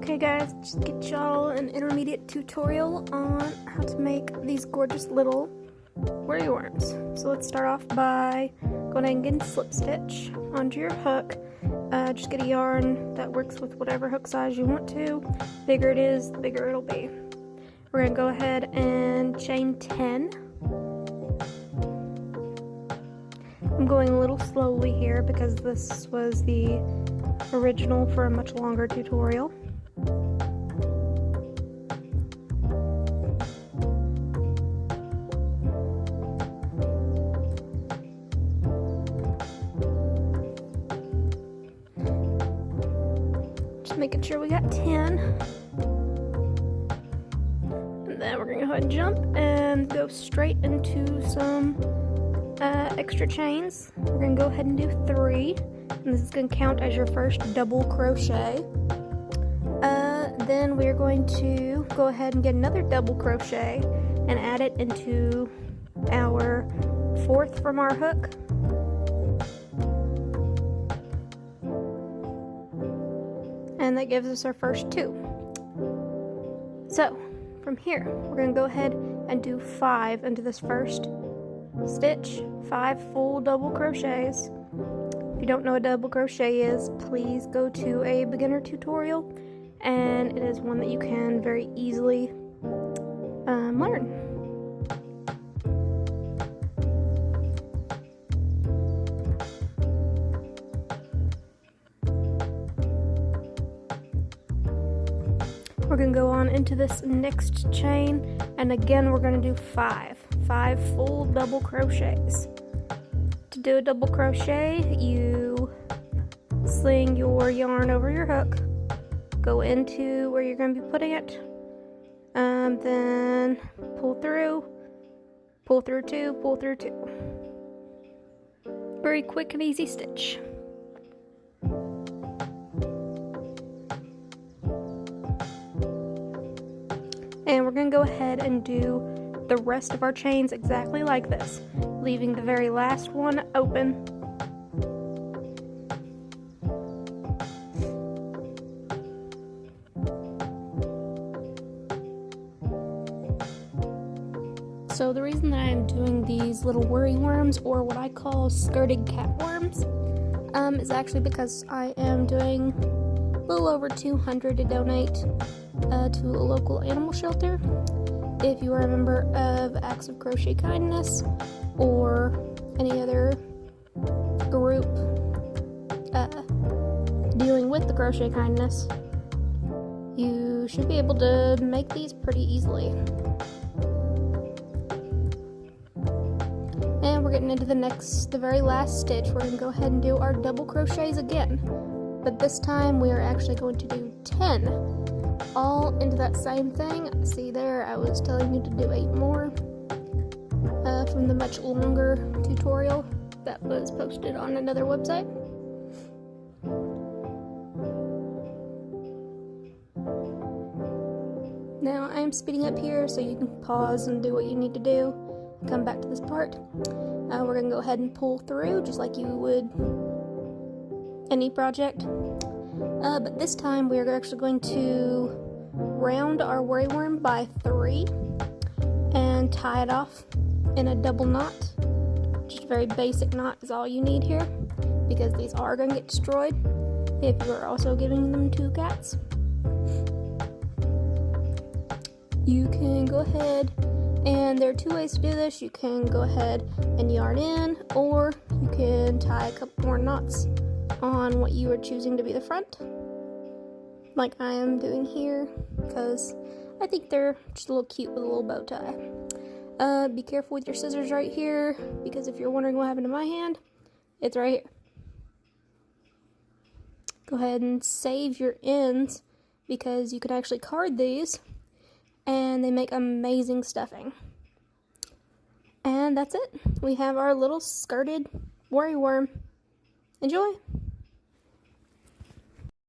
Okay guys, just get y'all an intermediate tutorial on how to make these gorgeous little worry worms. So let's start off by going ahead and getting Slipstitch onto your hook. Just get a yarn that works with whatever hook size you want to. The bigger it is, the bigger it'll be. We're going to go ahead and chain 10. I'm going a little slowly here because this was the original for a much longer tutorial. Just making sure we got 10. And then we're going to go ahead and jump and go straight into some extra chains. We're going to go ahead and do 3. And this is going to count as your first double crochet. Then we're going to go ahead and get another double crochet and add it into our 4th from our hook. And that gives us our first 2. So from here, we're going to go ahead and do 5 into this first stitch, 5 full double crochets. If you don't know what double crochet is, please go to a beginner tutorial, and it is one that you can very easily learn. We're going to go on into this next chain, and again we're going to do 5 full double crochets. To do a double crochet, you sling your yarn over your hook, go into where you're going to be putting it, then pull through 2, pull through 2. Very quick and easy stitch. And we're going to go ahead and do the rest of our chains exactly like this, leaving the very last one open. So the reason that I am doing these little worry worms, or what I call skirted cat worms, is actually because I am doing a little over 200 to donate to a local animal shelter. If you are a member of Acts of Crochet Kindness or any other group dealing with the Crochet Kindness, you should be able to make these pretty easily. And we're getting into the very last stitch. We're going to go ahead and do our double crochets again, but this time we are actually going to do 10 all into that same thing. See there, I was telling you to do 8 more from the much longer tutorial that was posted on another website. Now I am speeding up here so you can pause and do what you need to do. Come back to this part. We're going to go ahead and pull through just like you would any project. But this time we are actually going to round our worry worm by 3 and tie it off in a double knot. Just a very basic knot is all you need here, because these are going to get destroyed if you are also giving them to cats. You can go ahead, and there are 2 ways to do this. You can go ahead and yarn in, or you can tie a couple more knots on what you are choosing to be the front, like I am doing here, because I think they're just a little cute with a little bow tie. Be careful with your scissors right here, because if you're wondering what happened to my hand, it's right here. Go ahead and save your ends, because you can actually card these, and they make amazing stuffing. And that's it. We have our little skirted worry worm. Enjoy!